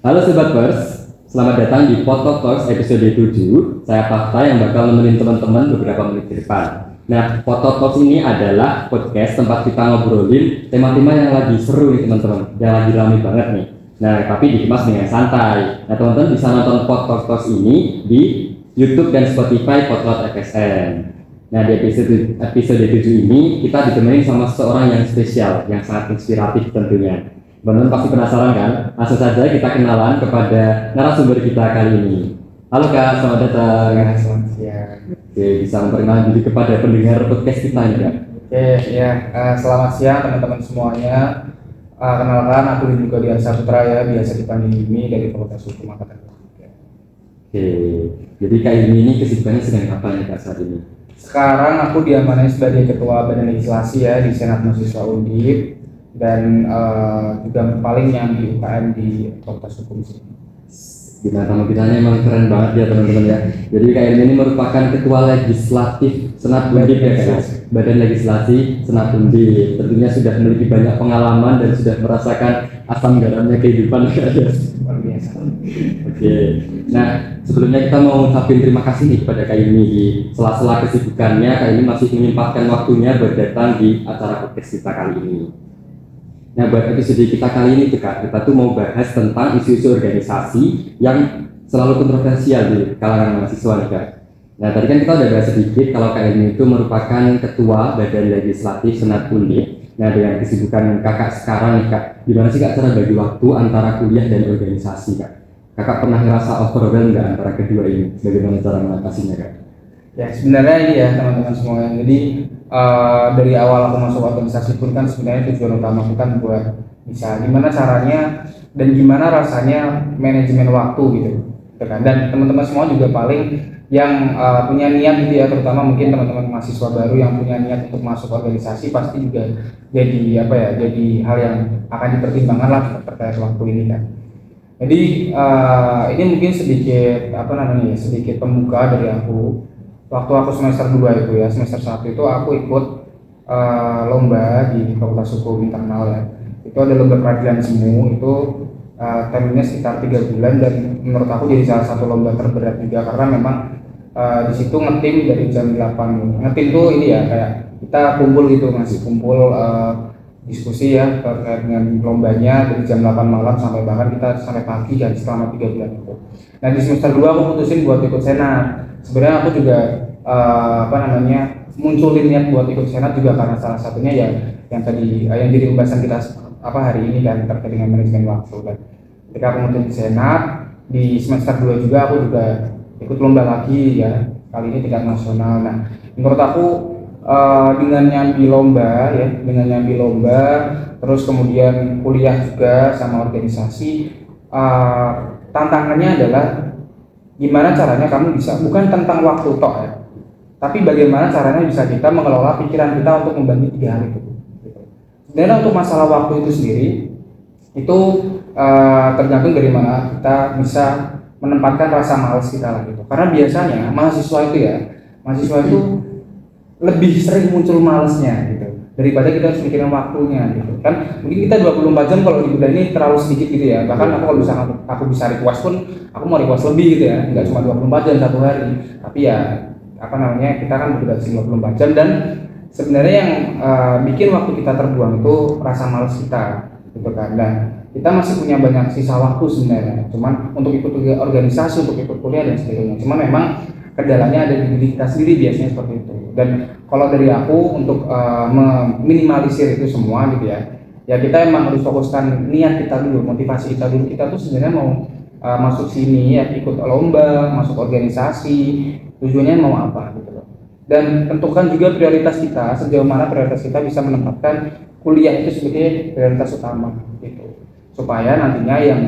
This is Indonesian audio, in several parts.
Halo Sobat Pers, selamat datang di Podcast Talks episode 7. Saya Fakta yang bakal nemenin teman-teman beberapa menit ke depan. Nah, Podcast Talks ini adalah podcast tempat kita ngobrolin tema-tema yang lagi seru nih teman-teman, yang lagi rame banget nih. Nah, tapi dikemas dengan santai. Nah, teman-teman bisa nonton Podcast Talks ini di YouTube dan Spotify Podcast FSN. Nah, di episode 7 ini kita ditemani sama seseorang yang spesial, yang sangat inspiratif tentunya. Teman-teman pasti penasaran kan? Langsung saja kita kenalan kepada narasumber kita kali ini. Halo Kak, selamat datang. Ya, selamat siang. Oke, bisa memperkenalkan diri kepada pendengar podcast kita ini Kak. Selamat siang teman-teman semuanya. Kenalkan, aku juga Dian Saputra ya, biasa dipanggil Imi dari Fakultas Hukum Angkatan 3. Oke, jadi Kak ini kesibukannya sedang apa nih Kak saat ini? Sekarang aku diamanai sebagai Ketua Badan Legislasi ya di Senat Mahasiswa Undip dan juga paling yang di UKM di Fakultas Hukum sini. Gimana tamu kitanya emang keren banget ya teman-teman ya. Jadi Kak ini merupakan Ketua Legislatif Senat Undip ya Kak. Badan Legislasi Senat Undip. Tentunya sudah memiliki banyak pengalaman dan sudah merasakan asam garamnya kehidupan ya. Luar biasa. Oke. Nah, sebelumnya kita mau ngucapin terima kasih nih kepada Kak Yumi di sela-sela kesibukannya. Kak Yumi masih menyempatkan waktunya buat datang di acara podcast kita kali ini. Nah, buat episode kita kali ini tuh Kak, kita tuh mau bahas tentang isu-isu organisasi yang selalu kontroversial di kalangan mahasiswa nih Kak. Nah, tadi kan kita udah bahas sedikit kalau Kak Yumi itu merupakan Ketua Badan Legislatif Senat Undip. Nah, dengan kesibukan Kakak sekarang nih Kak, gimana sih Kak cara bagi waktu antara kuliah dan organisasi Kak? Kakak pernah ngerasa overwhelmed nggak antara kedua ini? Bagaimana cara mengatasinya Kak? Ya sebenarnya ini ya teman-teman semuanya. Jadi dari awal aku masuk organisasi pun kan sebenarnya tujuan utama aku kan buat bisa gimana caranya dan gimana rasanya manajemen waktu gitu kan. Dan teman-teman semua juga paling yang punya niat gitu ya, terutama mungkin teman-teman mahasiswa baru yang punya niat untuk masuk organisasi pasti juga jadi jadi hal yang akan dipertimbangkan lah terkait waktu ini kan. Jadi ini mungkin sedikit sedikit pembuka dari aku. Waktu aku semester 2 itu ya, semester 1 itu aku ikut lomba di Fakultas Hukum Internal ya. Itu ada lomba peradilan semu, itu termnya sekitar 3 bulan dan menurut aku jadi salah satu lomba terberat juga karena memang di situ ngetim dari jam 8. Ngetim tuh ini ya kayak kita kumpul gitu, masih kumpul diskusi ya terkait dengan lombanya dari jam 8 malam sampai bahkan kita sampai pagi kan selama 3 bulan itu. Nah di semester 2 aku putusin buat ikut senat. Sebenarnya aku juga munculin niat buat ikut senat juga karena salah satunya ya yang tadi yang jadi pembahasan kita hari ini kan terkait dengan manajemen waktu. Dan ketika aku mutusin senat di semester 2 juga aku juga ikut lomba lagi ya, kali ini tingkat nasional. Nah menurut aku dengan nyambi lomba terus kemudian kuliah juga sama organisasi, tantangannya adalah gimana caranya kamu bisa, bukan tentang waktu tok ya, tapi bagaimana caranya bisa kita mengelola pikiran kita untuk membagi 3 hal itu. Sebenarnya untuk masalah waktu itu sendiri itu tergantung dari mana kita bisa menempatkan rasa malas kita lah gitu. Karena biasanya mahasiswa itu lebih sering muncul malesnya gitu daripada kita harus mikirin waktunya gitu kan. Mungkin kita 24 jam kalau di Buddha ini terlalu sedikit gitu ya, bahkan kalau aku bisa request pun aku mau request lebih gitu ya, nggak cuma 24 jam satu hari, tapi ya kita kan berdurasi 24 jam. Dan sebenarnya yang bikin waktu kita terbuang itu rasa malas kita gitu kan. Dan kita masih punya banyak sisa waktu sebenarnya, cuman untuk ikut organisasi, untuk ikut kuliah dan sebagainya. Cuman memang kendalanya ada di diri kita sendiri biasanya seperti itu. Dan kalau dari aku untuk meminimalisir itu semua gitu ya kita emang harus fokuskan niat kita dulu, motivasi kita dulu. Kita tuh sebenarnya mau masuk sini ya, ikut lomba, masuk organisasi, tujuannya mau apa gitu loh. Dan tentukan juga prioritas kita, sejauh mana prioritas kita bisa menempatkan kuliah itu sebagai prioritas utama gitu, supaya nantinya yang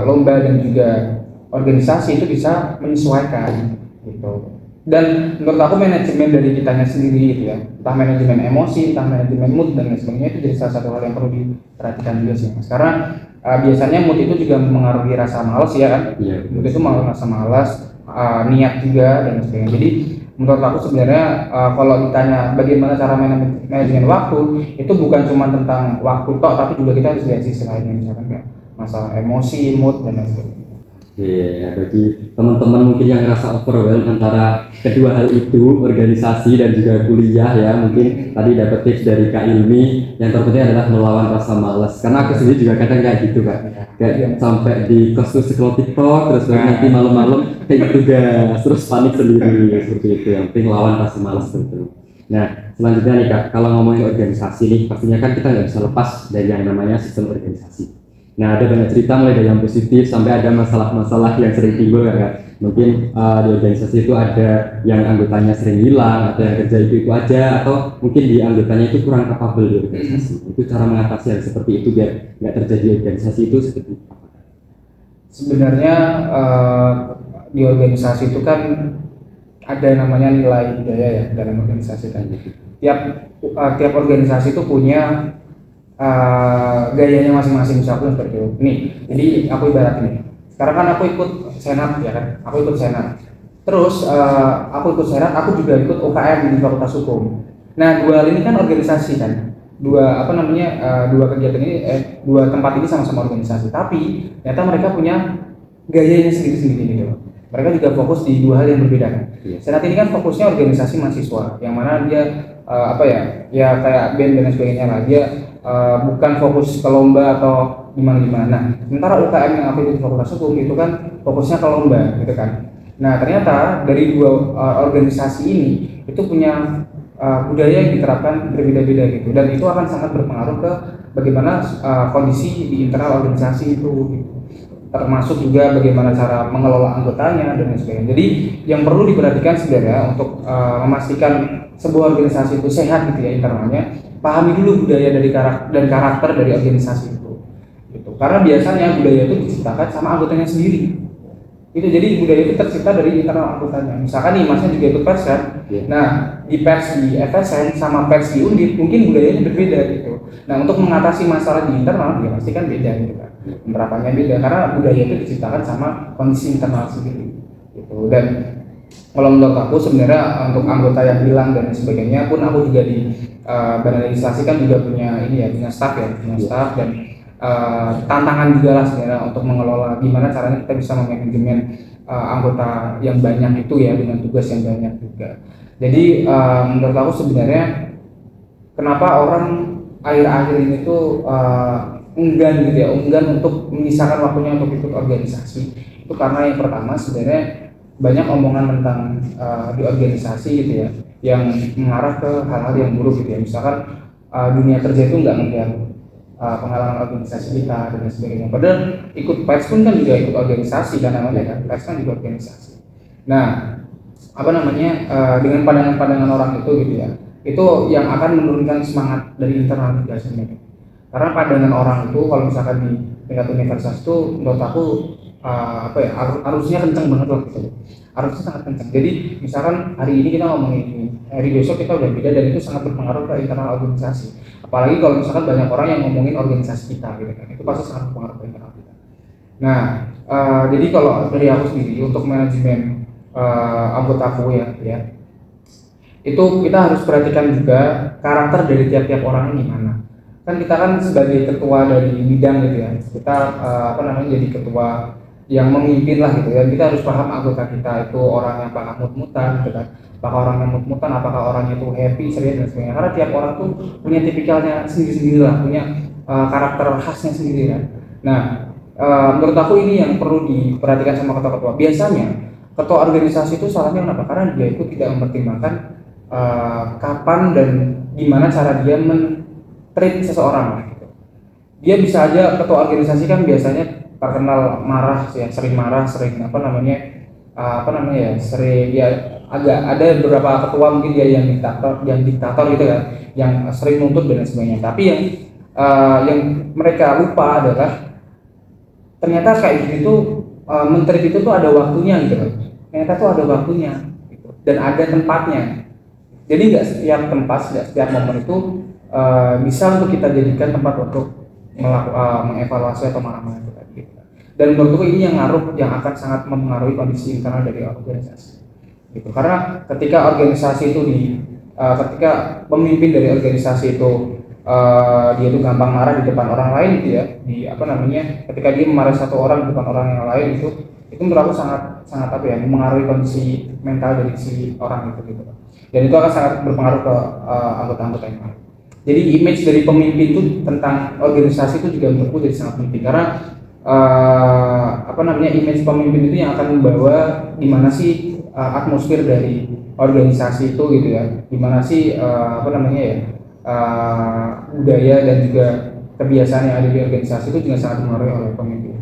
lomba dan juga organisasi itu bisa menyesuaikan gitu. Dan menurut aku manajemen dari kitanya sendiri gitu ya, entah manajemen emosi, entah manajemen mood dan lain sebagainya, itu jadi salah satu hal yang perlu diperhatikan juga sih Mas. Karena biasanya mood itu juga mempengaruhi rasa malas ya kan. Mood itu mengaruhi rasa malas, niat juga dan sebagainya. Jadi menurut aku sebenarnya kalau ditanya bagaimana cara manajemen waktu, itu bukan cuma tentang waktu tok, tapi juga kita harus lihat sisi lainnya, misalkan kayak masalah emosi, mood dan lain sebagainya. Iya, bagi teman-teman mungkin yang ngerasa overwhelmed antara kedua hal itu, organisasi dan juga kuliah ya, mungkin tadi dapat tips dari Kak Ilmi, yang terpenting adalah melawan rasa malas. Karena aku sendiri juga kadang kayak gitu Kak, kayak sampai di kos tuh scroll TikTok, terus nanti malam-malam kayak tugas, terus panik sendiri, seperti itu. Yang penting lawan rasa malas tentu. Nah, selanjutnya nih Kak, kalau ngomongin organisasi nih, pastinya kan kita nggak bisa lepas dari yang namanya sistem organisasi. Nah, ada banyak cerita mulai dari yang positif sampai ada masalah-masalah yang sering timbul kan. Mungkin di organisasi itu ada yang anggotanya sering hilang atau yang kerja itu aja, atau mungkin di anggotanya itu kurang kapabel di organisasi. Itu cara mengatasi hal seperti itu biar nggak terjadi organisasi itu seperti apa? Sebenarnya di organisasi itu kan ada namanya nilai budaya ya dalam organisasi kan. Tiap organisasi itu punya gayanya masing-masing. Misalnya seperti itu. Nih, jadi aku ibarat ini. Sekarang kan aku ikut senat ya kan, aku ikut senat. Terus aku ikut senat, aku juga ikut UKM di Fakultas Hukum. Nah, dua hal ini kan organisasi kan. Dua kegiatan ini, dua tempat ini sama-sama organisasi. Tapi ternyata mereka punya gayanya sendiri-sendiri gitu. Mereka juga fokus di dua hal yang berbeda kan. Senat ini kan fokusnya organisasi mahasiswa, yang mana dia ya kayak band dan sebagainya lah. Dia bukan fokus ke lomba atau gimana. Nah, sementara UKM yang aku ikut Fakultas Hukum itu kan fokusnya ke lomba gitu kan. Nah, ternyata dari dua organisasi ini itu punya budaya yang diterapkan berbeda-beda gitu, dan itu akan sangat berpengaruh ke bagaimana kondisi di internal organisasi itu gitu. Termasuk juga bagaimana cara mengelola anggotanya dan lain sebagainya. Jadi yang perlu diperhatikan sebenarnya untuk memastikan sebuah organisasi itu sehat gitu ya internalnya, pahami dulu budaya dan karakter dari organisasi itu. Gitu. Karena biasanya budaya itu diciptakan sama anggotanya sendiri. Itu jadi budaya itu tercipta dari internal anggotanya. Misalkan nih Masnya juga ikut pers kan. Nah, di pers di FSN sama pers di Undip mungkin budayanya berbeda gitu. Nah, untuk mengatasi masalah di internal ya pasti kan beda gitu kan. Penerapannya beda karena budaya itu diciptakan sama kondisi internal sendiri. Gitu. Dan kalau menurut aku sebenarnya untuk anggota yang hilang dan sebagainya pun aku juga di Badan Legislasi kan juga punya punya staff dan tantangan juga lah sebenarnya untuk mengelola gimana caranya kita bisa memanajemen anggota yang banyak itu ya dengan tugas yang banyak juga. Jadi menurut aku sebenarnya kenapa orang akhir-akhir ini tuh enggan untuk menyisakan waktunya untuk ikut organisasi, itu karena yang pertama sebenarnya banyak omongan tentang di organisasi gitu ya yang mengarah ke hal-hal yang buruk gitu ya. Misalkan dunia kerja itu nggak melihat pengalaman organisasi kita dan sebagainya. Padahal ikut pers pun kan juga ikut organisasi kan namanya kan, pers kan juga organisasi. Nah, dengan pandangan-pandangan orang itu gitu ya, itu yang akan menurunkan semangat dari internal kita sendiri. Karena pandangan orang itu kalau misalkan di tingkat universitas itu menurut aku arusnya kencang banget loh gitu. Arusnya sangat kencang. Jadi misalkan hari ini kita ngomongin ini, hari besok kita udah beda dan itu sangat berpengaruh ke internal organisasi. Apalagi kalau misalkan banyak orang yang ngomongin organisasi kita gitu kan, itu pasti sangat berpengaruh ke internal kita. Nah, jadi kalau dari aku sendiri untuk manajemen anggotaku ya, itu kita harus perhatikan juga karakter dari tiap-tiap orang ini gimana. Kan kita kan sebagai ketua dari bidang gitu ya, kita jadi ketua yang memimpin lah gitu ya. Kita harus paham anggota kita itu orangnya apakah mut-mutan gitu kan, apakah orangnya mut-mutan, apakah orangnya itu happy, serius dan sebagainya. Karena tiap orang tuh punya tipikalnya sendiri-sendiri lah, punya karakter khasnya sendiri kan. Nah, menurut aku ini yang perlu diperhatikan sama ketua-ketua. Biasanya ketua organisasi itu salahnya kenapa? Karena dia itu tidak mempertimbangkan kapan dan gimana cara dia men-treat seseorang gitu. Dia bisa aja ketua organisasi kan biasanya terkenal marah ya, sering marah, sering sering ya agak ada beberapa ketua mungkin dia yang diktator gitu kan, yang sering nuntut dan sebagainya. Tapi yang mereka lupa adalah ternyata kayak gitu menteri itu tuh ada waktunya gitu loh. Ternyata tuh ada waktunya gitu. Dan ada tempatnya. Jadi nggak setiap tempat, setiap momen itu bisa untuk kita jadikan tempat untuk mengevaluasi atau marah-marah gitu. Dan menurutku ini yang akan sangat mempengaruhi kondisi internal dari organisasi. Gitu. Karena ketika organisasi itu ketika pemimpin dari organisasi itu dia tuh gampang marah di depan orang lain gitu ya, di apa namanya, ketika dia memarahi satu orang di depan orang yang lain itu menurut aku sangat sangat apa ya, mempengaruhi kondisi mental dari si orang itu gitu. Dan itu akan sangat berpengaruh ke anggota-anggota yang lain. Jadi image dari pemimpin itu tentang organisasi itu juga menurutku jadi sangat penting, karena apa namanya, image pemimpin itu yang akan membawa gimana sih atmosfer dari organisasi itu gitu ya, gimana sih apa namanya ya, budaya dan juga kebiasaan yang ada di organisasi itu juga sangat dipengaruhi oleh pemimpin.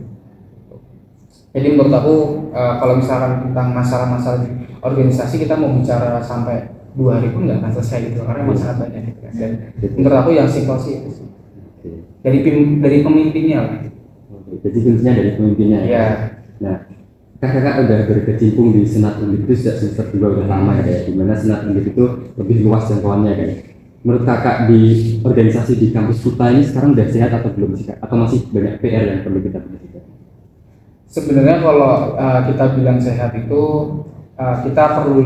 Jadi menurut aku kalau misalkan tentang masalah-masalah di organisasi kita mau bicara sampai 2 hari pun nggak akan selesai gitu, karena masih sangat banyak gitu kan. Dan menurut aku yang simpel sih itu sih. Dari pemimpinnya lah. Jadi kuncinya dari pemimpinnya ya. Nah, kakak udah berkecimpung di Senat Undip itu sejak semester 2 udah lama ya, dimana Senat Undip itu lebih luas jangkauannya kan. Menurut kakak di organisasi di kampus Kuta ini sekarang udah sehat atau belum sih kak? Atau masih banyak PR yang perlu kita benahi? Sebenarnya kalau kita bilang sehat itu kita perlu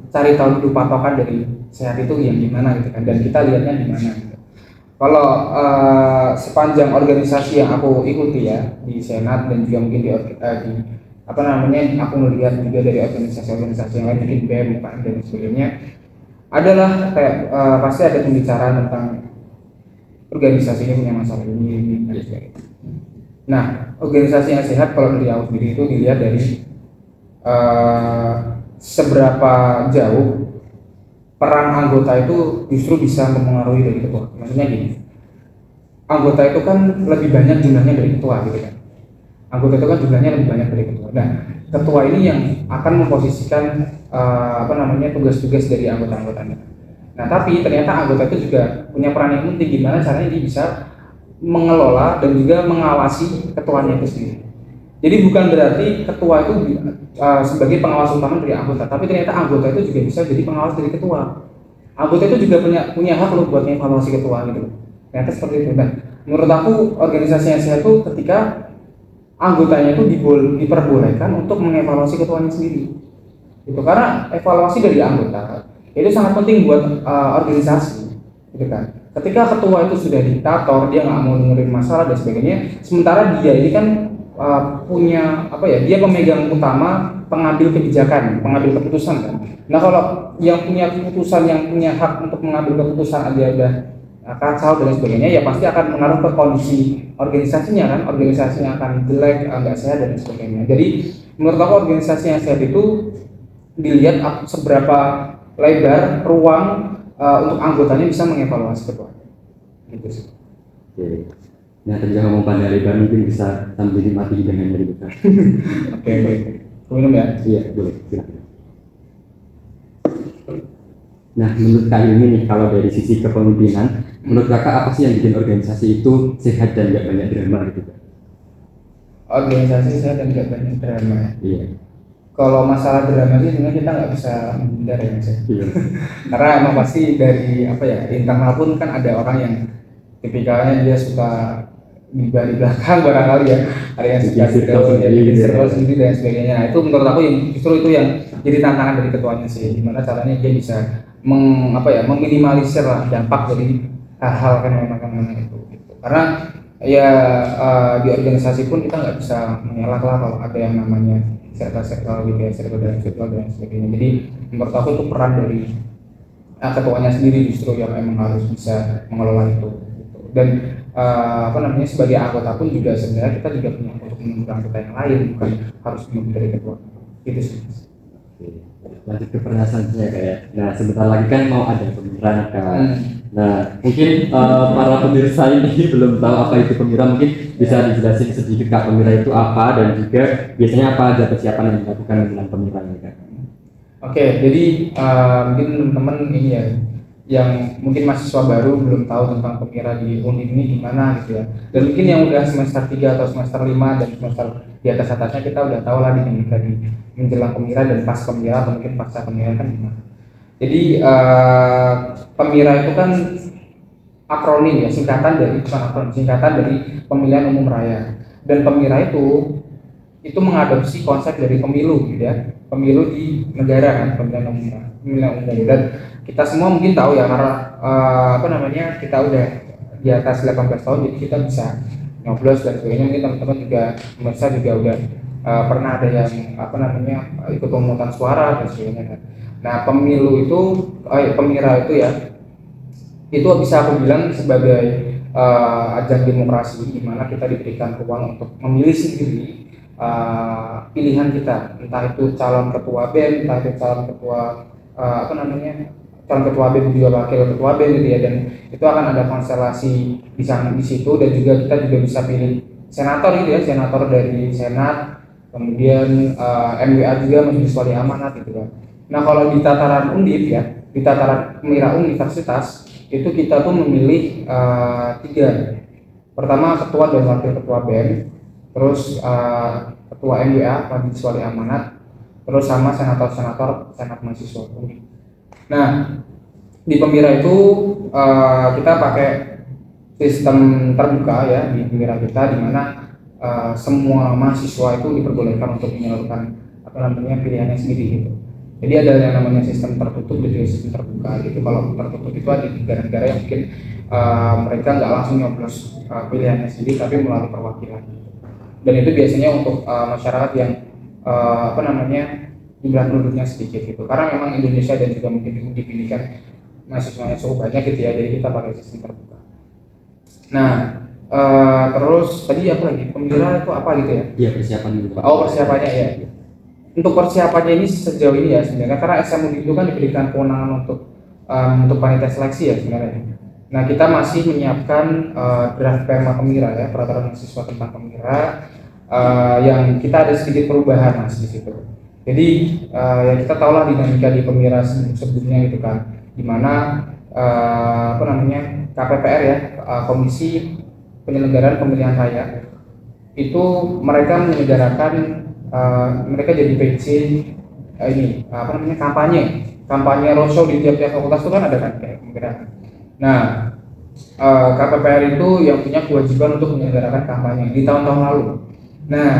cari tahu dulu patokan dari sehat itu yang gimana gitu kan, dan kita lihatnya di mana gitu. Kalau sepanjang organisasi yang aku ikuti ya di Senat dan juga mungkin di apa namanya, aku melihat juga dari organisasi-organisasi yang lain, mungkin BEM, UKM dan sebagainya, adalah kayak pasti ada pembicaraan tentang organisasinya punya masalah ini dan sebagainya. Nah, organisasi yang sehat kalau dari aku sendiri itu dilihat dari seberapa jauh peran anggota itu justru bisa mempengaruhi dari ketua. Maksudnya gini, anggota itu kan lebih banyak jumlahnya dari ketua gitu kan. Anggota itu kan jumlahnya lebih banyak dari ketua. Nah, ketua ini yang akan memposisikan apa namanya, tugas-tugas dari anggota-anggotanya. Nah, tapi ternyata anggota itu juga punya peran yang penting, gimana caranya dia bisa mengelola dan juga mengawasi ketuanya itu sendiri. Jadi bukan berarti ketua itu sebagai pengawas utama dari anggota, tapi ternyata anggota itu juga bisa jadi pengawas dari ketua. Anggota itu juga punya hak loh buat mengevaluasi ketua gitu. Ternyata seperti itu. Nah, menurut aku organisasi yang sehat itu ketika anggotanya itu diperbolehkan untuk mengevaluasi ketuanya sendiri. Itu karena evaluasi dari anggota itu sangat penting buat organisasi, gitu kan. Ketika ketua itu sudah diktator, dia nggak mau dengerin masalah dan sebagainya, sementara dia ini kan punya apa ya, dia pemegang utama pengambil kebijakan, pengambil keputusan kan. Nah, kalau yang punya keputusan, yang punya hak untuk mengambil keputusan aja udah kacau dan sebagainya, ya pasti akan mengaruh ke kondisi organisasinya kan. Organisasinya akan jelek, nggak sehat dan sebagainya. Jadi menurut aku organisasi yang sehat itu dilihat seberapa lebar ruang untuk anggotanya bisa mengevaluasi ketua. Gitu sih. Oke. Nah, tadi ngomong pada lebar mungkin bisa sambil dinikmati dengan dari besar. Oke. Minum ya? Iya, boleh. Silakan. Nah, menurut kak ini nih, kalau dari sisi kepemimpinan, menurut kakak apa sih yang bikin organisasi itu sehat dan nggak banyak drama gitu? Organisasi sehat dan nggak banyak drama. Iya. Kalau masalah drama sih sebenarnya kita nggak bisa menghindar ya Mas. Iya. Karena emang pasti dari apa ya, internal pun kan ada orang yang tipikalnya dia suka di belakang barangkali ya, ada yang suka circle sendiri dan sebagainya. Nah, itu menurut aku yang justru itu yang jadi tantangan dari ketuanya sih, gimana caranya dia bisa meminimalisir lah dampak dari hal-hal fenomena itu gitu. Karena ya di organisasi pun kita nggak bisa mengelak lah kalau ada yang namanya circle gitu ya, circle dan sebagainya. Jadi menurut aku itu peran dari ketuanya sendiri justru yang emang harus bisa mengelola itu gitu. Dan sebagai anggota pun juga sebenarnya kita juga punya untuk menunggu anggota yang lain, bukan harus menunggu dari ketua gitu sih. Lanjut ke pertanyaan saya kayak, nah sebentar lagi kan mau ada pemilihan kan. Nah mungkin para pemirsa ini belum tahu apa itu pemilihan, mungkin bisa dijelasin sedikit kak pemilihan itu apa, dan juga biasanya apa aja persiapan yang dilakukan dengan pemilihan ini kan. Oke, jadi mungkin teman-teman ini ya, yang mungkin mahasiswa baru belum tahu tentang pemira di Undip ini gimana gitu ya. Dan mungkin yang udah semester 3 atau semester 5 dan semester di atasnya kita udah tahu lah dinamika di menjelang pemira dan pas pemira atau mungkin pasca pemira kan gimana. Jadi pemira itu kan akronim ya, singkatan dari pemilihan umum raya. Dan pemira itu mengadopsi konsep dari pemilu gitu ya. Pemilu di negara kan, pemilihan umum. Dan kita semua mungkin tahu ya, karena kita udah di atas 18 tahun, jadi kita bisa nyoblos dan sebagainya. Mungkin teman-teman juga pemirsa juga udah pernah ada yang ikut pemungutan suara dan sebagainya kan. Nah pemilu itu pemira itu ya, itu bisa aku bilang sebagai ajang demokrasi di mana kita diberikan ruang untuk memilih sendiri pilihan kita, entah itu calon ketua BEM, entah itu calon ketua calon ketua BEM juga wakil ketua BEM gitu ya, dan itu akan ada konstelasi di sana di situ, dan juga kita juga bisa pilih senator gitu ya, senator dari senat, kemudian MWA juga majelis wali amanat gitu kan. Nah kalau di tataran undip ya, di tataran pemira universitas itu kita tuh memilih 3. Pertama ketua dan wakil ketua BEM, terus ketua MWA majelis wali amanat, terus sama senator-senator senat mahasiswa. Nah di pemira itu kita pakai sistem terbuka ya di pemira kita, di mana semua mahasiswa itu diperbolehkan untuk menyalurkan pilihannya sendiri gitu. Jadi ada yang namanya sistem tertutup dan juga sistem terbuka gitu. Kalau tertutup itu ada di negara-negara yang mungkin mereka nggak langsung nyoblos pilihannya sendiri, tapi melalui perwakilan. Dan itu biasanya untuk masyarakat yang jumlah penduduknya sedikit gitu. Karena memang Indonesia dan juga mungkin dipilihkan mahasiswanya cukup banyak gitu ya. Jadi kita pakai sistem terbuka. Nah terus tadi apa lagi? Pemira itu apa gitu ya? Iya, persiapan dulu Pak. Oh persiapannya ya. Untuk persiapannya ini sejauh ini ya sebenarnya, karena SMUD itu kan diberikan kewenangan untuk panitia seleksi ya sebenarnya. Nah kita masih menyiapkan draft Perma Pemira ya, peraturan mahasiswa tentang Pemira, yang kita ada sedikit perubahan mas di situ. Jadi ya kita tahulah dinamika di Pemira sebelumnya gitu kan, dimana KPPR ya, Komisi Penyelenggaraan Pemilihan Raya, itu mereka menyelenggarakan mereka jadi PC kampanye roadshow di tiap-tiap fakultas itu kan ada kan kayak pemilihan. Nah KPPR itu yang punya kewajiban untuk menyelenggarakan kampanye di tahun-tahun lalu. Nah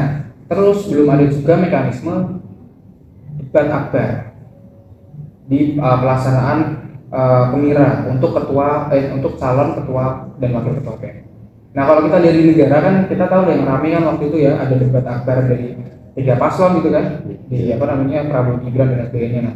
terus belum ada juga mekanisme debat akbar di pelaksanaan pemira untuk calon ketua dan wakil ketua BEM. Nah kalau kita dari negara kan kita tahu yang ramai kan waktu itu ya, ada debat akbar dari 3 paslon gitu kan, di Prabowo Gibran dan sebagainya. Nah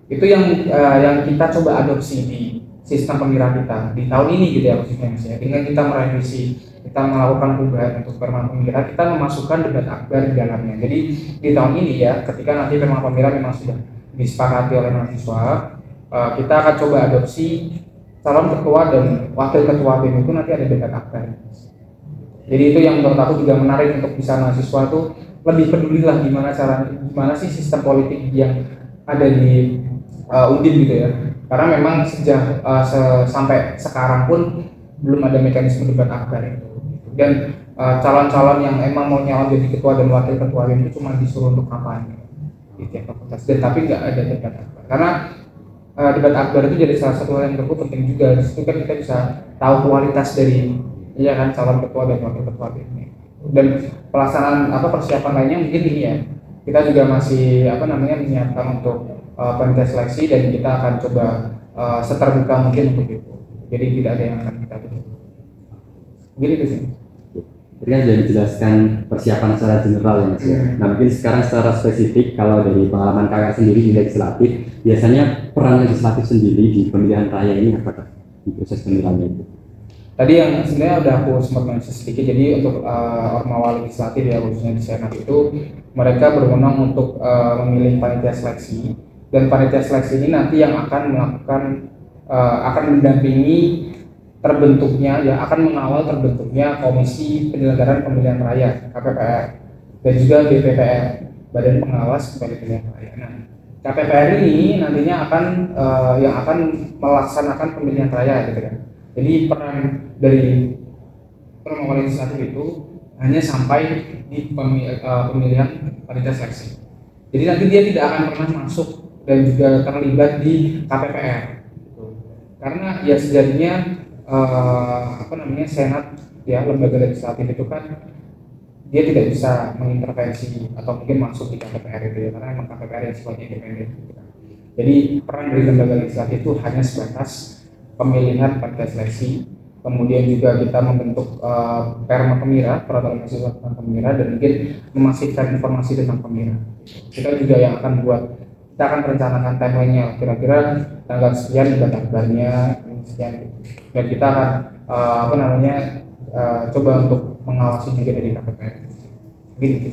itu yang kita coba adopsi di sistem pemira kita di tahun ini gitu ya khususnya mas ya. Dengan kita merevisi, kita melakukan perubahan untuk Perma Pemira, kita memasukkan debat akbar di dalamnya. Jadi di tahun ini ya, ketika nanti Perma Pemira memang sudah disepakati oleh mahasiswa, kita akan coba adopsi calon ketua dan wakil ketua BEM itu nanti ada debat akbar. Jadi itu yang menurut aku juga menarik untuk bisa mahasiswa tuh lebih peduli lah gimana sih sistem politik yang ada di Undip gitu ya. Karena memang sejak sampai sekarang pun belum ada mekanisme debat akbar itu. Dan calon-calon yang emang mau nyalon jadi ketua dan wakil ketua BEM itu cuma disuruh untuk kampanye di tiap fakultas, dan tapi nggak ada debat akbar. Karena debat akbar itu jadi salah satu hal yang menurutku penting juga. Di situ kan kita bisa tahu kualitas dari calon ketua dan wakil ketua BEM. Dan pelaksanaan persiapan lainnya mungkin ini ya, kita juga masih menyiapkan untuk panitia seleksi, dan kita akan coba seterbuka mungkin untuk itu. Jadi tidak ada yang akan kita tutup. Mungkin itu sih. Tadi kan sudah dijelaskan persiapan secara general ya mas. Nah mungkin sekarang secara spesifik, kalau dari pengalaman kakak sendiri di legislatif, biasanya peran legislatif sendiri di pemilihan raya ini apakah di proses pemilihannya itu? Tadi yang sebenarnya udah aku sempat mention sedikit. Jadi untuk ormawa legislatif ya, khususnya di Senat itu mereka berwenang untuk memilih panitia seleksi, dan panitia seleksi ini nanti yang akan melakukan akan mendampingi terbentuknya ya, akan mengawal terbentuknya Komisi Penyelenggaraan Pemilihan Raya KPPR dan juga BPPR, Badan Pengawas Pemilihan Raya. Nah KPPR ini nantinya akan melaksanakan pemilihan raya gitu kan. Jadi peran dari ormawa legislatif itu hanya sampai di pemilihan panitia seleksi. Jadi nanti dia tidak akan pernah masuk dan juga terlibat di KPPR. Karena ya sejatinya Senat ya, lembaga legislatif itu kan dia tidak bisa mengintervensi atau mungkin masuk di KPPR itu ya, karena memang KPPR yang sifatnya independen. Jadi peran dari lembaga legislatif itu hanya sebatas pemilihan panitia seleksi, kemudian juga kita membentuk Perma Pemira, peraturan mahasiswa tentang Pemira, dan mungkin memastikan informasi tentang Pemira. Kita juga yang akan buat, kita akan merencanakan timeline-nya, kira-kira tanggal sekian buka daftarnya, sekian, dan kita akan coba untuk mengawasi juga dari KPPR. Gitu.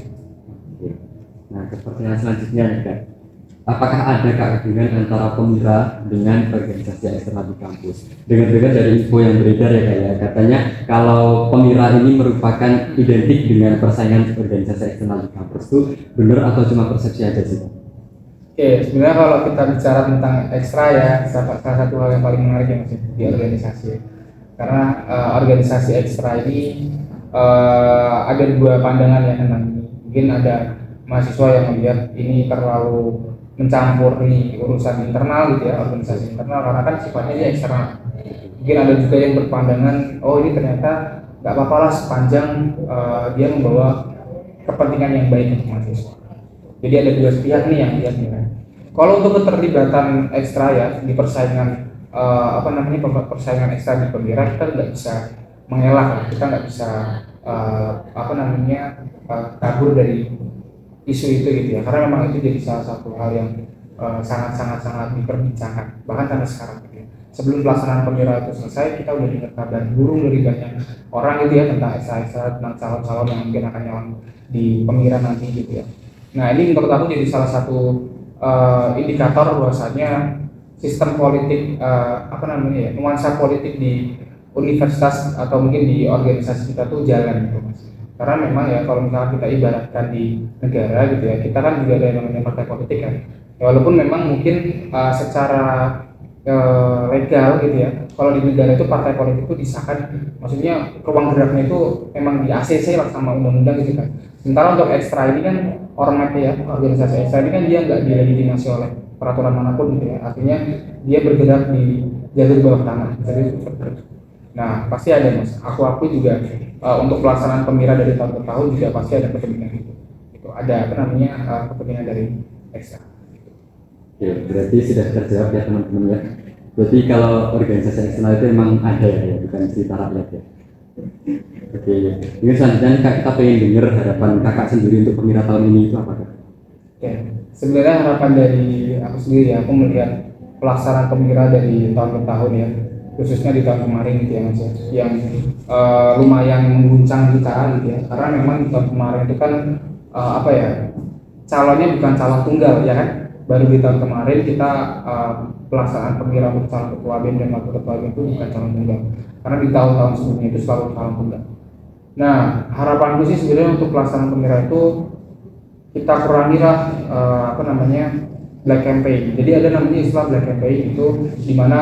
Nah, ke pertanyaan selanjutnya nih Kak, apakah ada hubungan antara Pemira dengan organisasi eksternal di kampus? Dengar-dengar dari info yang beredar ya Kak ya, katanya kalau Pemira ini merupakan identik dengan persaingan organisasi eksternal di kampus, itu benar atau cuma persepsi aja sih? Oke, sebenarnya kalau kita bicara tentang ekstra ya, salah satu hal yang paling menarik yang masih di organisasi. Karena organisasi ekstra ini ada dua pandangan ya tentang ini. Mungkin ada mahasiswa yang melihat ini terlalu mencampuri urusan internal gitu ya, organisasi internal, karena kan sifatnya dia eksternal. Mungkin ada juga yang berpandangan, oh ini ternyata nggak apa-apa lah sepanjang dia membawa kepentingan yang baik untuk mahasiswa. Jadi ada dua pihak nih yang lihat nih. Kalau untuk keterlibatan ekstra ya di persaingan persaingan ekstra di Pemira, kita nggak bisa mengelak, kita nggak bisa kabur dari isu itu gitu ya, karena memang itu jadi salah satu hal yang sangat diperbincangkan bahkan sampai sekarang gitu ya. Sebelum pelaksanaan Pemira itu selesai, kita udah dengar kabar burung dari banyak orang gitu ya tentang ekstra, tentang calon-calon yang mungkin akan nyalon di Pemira nanti gitu ya. Nah ini menurut aku jadi salah satu indikator bahwasanya sistem politik nuansa politik di universitas atau mungkin di organisasi kita tuh jalan gitu Mas. Karena memang ya kalau misalnya kita ibaratkan di negara gitu ya, kita kan juga ada yang namanya partai politik kan. Ya, walaupun memang mungkin secara legal gitu ya, kalau di negara itu partai politik itu disahkan, maksudnya ruang geraknya itu memang di ACC lah sama undang-undang gitu kan. Sementara untuk ekstra ini kan ormas ya, organisasi ekstra ini kan dia nggak dilegitimasi oleh peraturan manapun gitu ya, artinya dia bergerak di jalur bawah tanah. Nah pasti ada Mas, aku juga untuk pelaksanaan Pemira dari tahun ke tahun juga pasti ada kepentingan itu ada kepentingan dari ekstra. Oke, berarti sudah terjawab ya teman-teman ya. Berarti kalau organisasi eksternal itu memang ada ya, bukan cerita rakyat ya. Oke, ini selanjutnya Kak, kita pengen dengar harapan Kakak sendiri untuk Pemira tahun ini itu apa Kak? Oke, sebenarnya harapan dari aku sendiri ya, aku melihat pelaksanaan Pemira dari tahun ke tahun ya, khususnya di tahun kemarin gitu ya Mas ya, yang lumayan mengguncang kita gitu ya, karena memang di tahun kemarin itu kan calonnya bukan calon tunggal ya kan. Baru di tahun kemarin kita pelaksanaan Pemira untuk calon ketua BEM dan wakil ketua BEM itu bukan calon tunggal, karena di tahun-tahun sebelumnya itu selalu calon tunggal. Nah harapanku sih sebenarnya untuk pelaksanaan Pemira itu kita kurangilah black campaign. Jadi ada namanya istilah black campaign itu dimana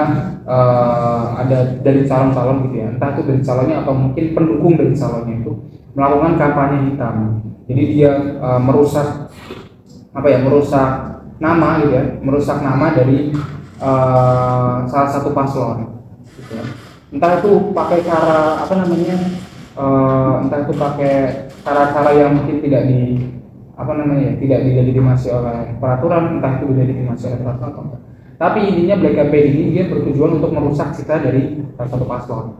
ada dari calon-calon gitu ya, entah itu dari calonnya atau mungkin pendukung dari calonnya itu melakukan kampanye hitam. Jadi dia merusak nama gitu ya, merusak nama dari salah satu paslon gitu ya. Entah itu pakai cara cara yang mungkin tidak dilegitimasi oleh peraturan, entah itu dilegitimasi oleh peraturan atau enggak. Tapi intinya black campaign ini dia bertujuan untuk merusak citra dari salah satu paslon.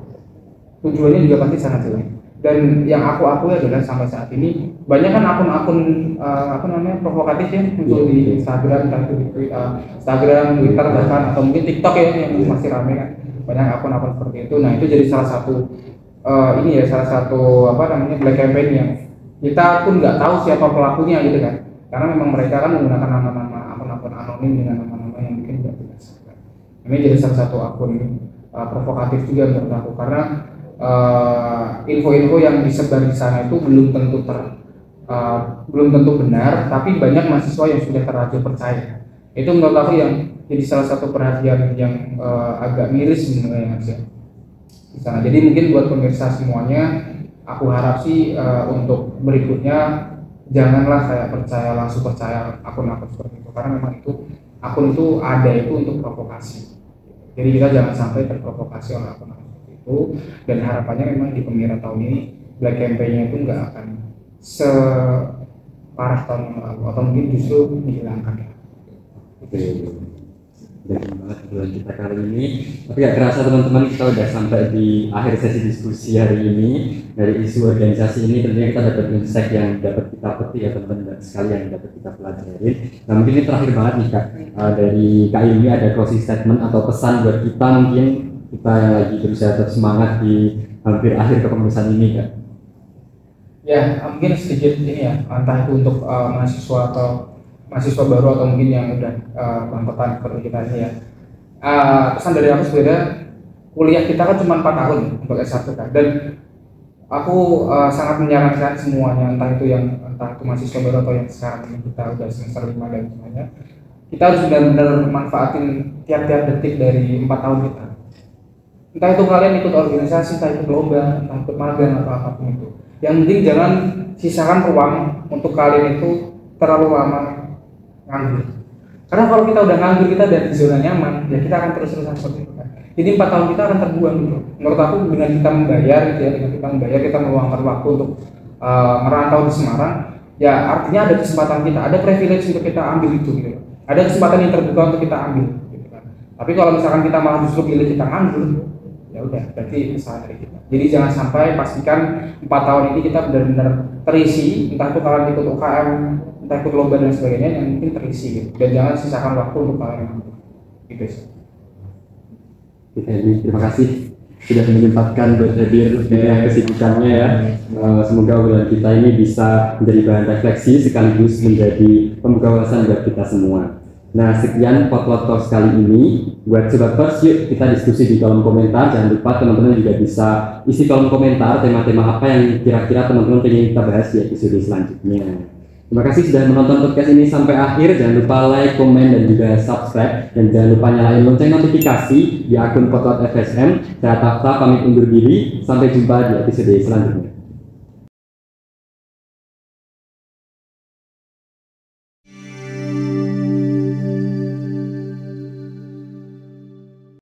Tujuannya juga pasti sangat jelek. Dan yang aku akui adalah sampai saat ini banyak kan akun-akun provokatif ya muncul di Instagram, entah itu di Twitter bahkan atau mungkin TikTok ya yang masih ramai kan, banyak akun-akun seperti itu. Nah itu jadi salah satu black campaign yang kita pun nggak tahu siapa pelakunya gitu kan, karena memang mereka kan menggunakan nama-nama akun-akun anonim dengan nama-nama yang mungkin tidak berdasarkan. Ini jadi salah satu akun provokatif juga menurut aku, karena info-info yang disebar di sana itu belum tentu benar, tapi banyak mahasiswa yang sudah terlanjur percaya. Itu menurut aku yang jadi salah satu perhatian yang agak miris sebenarnya Mas ya. Di sana. Jadi mungkin buat pemirsa semuanya, aku harap sih untuk berikutnya janganlah kayak langsung percaya akun-akun seperti itu, karena memang akun itu ada itu untuk provokasi. Jadi kita jangan sampai terprovokasi oleh akun-akun itu, dan harapannya memang di Pemira tahun ini black campaign-nya itu nggak akan separah tahun yang lalu atau mungkin justru dihilangkan. Oke. penting banget bulan kita kali ini. Tapi gak kerasa teman-teman, kita udah sampai di akhir sesi diskusi hari ini. Dari isu organisasi ini tentunya kita dapat insight yang dapat kita petik ya teman-teman sekali, yang dapat kita pelajarin. Nah mungkin ini terakhir banget nih Kak, dari Kak Ilmi ada closing statement atau pesan buat kita, mungkin kita yang lagi berusaha tetap semangat di hampir akhir kepengurusan ini Kak. Ya, mungkin sedikit ini ya, entah itu untuk mahasiswa atau mahasiswa baru atau mungkin yang udah berangkatan seperti kita ini ya. Pesan dari aku sebenarnya, kuliah kita kan cuma 4 tahun untuk S1 kan, dan aku sangat menyarankan semuanya, entah itu mahasiswa baru atau yang sekarang ini kita udah semester 5 dan semuanya, kita harus benar-benar manfaatin tiap-tiap detik dari 4 tahun kita. Entah itu kalian ikut organisasi, entah ikut lomba, entah ikut magang atau apapun itu. Yang penting jangan sisakan ruang untuk kalian itu terlalu lama nganggur. Karena kalau kita udah nganggur, kita dari zona nyaman, ya kita akan terus-terusan seperti itu kan. Jadi 4 tahun kita akan terbuang gitu. Menurut aku dengan kita membayar gitu ya, kita meluangkan waktu untuk merantau di Semarang, ya artinya ada kesempatan kita, ada privilege untuk kita ambil itu gitu. Ada kesempatan yang terbuka untuk kita ambil gitu kan. Tapi kalau misalkan kita malah justru pilih kita nganggur, ya udah berarti kesalahan dari kita. Jadi jangan sampai, pastikan 4 tahun ini kita benar-benar terisi, entah itu kalian ikut UKM, entah ikut lomba dan sebagainya, yang mungkin terisi gitu. Dan jangan sisakan waktu untuk kalian nganggur gitu sih. Terima kasih sudah menyempatkan buat hadir dengan kesibukannya ya. Semoga obrolan kita ini bisa menjadi bahan refleksi sekaligus menjadi pembuka wawasan buat kita semua. Nah sekian Potlot Talks kali ini. Buat Sobat Pers, yuk kita diskusi di kolom komentar. Jangan lupa teman-teman juga bisa isi kolom komentar tema-tema apa yang kira-kira teman-teman ingin kita bahas di episode selanjutnya. Terima kasih sudah menonton podcast ini sampai akhir. Jangan lupa like, komen, dan juga subscribe. Dan jangan lupa nyalain lonceng notifikasi di akun Potlot FSM. Saya Tafta pamit undur diri. Sampai jumpa di episode selanjutnya.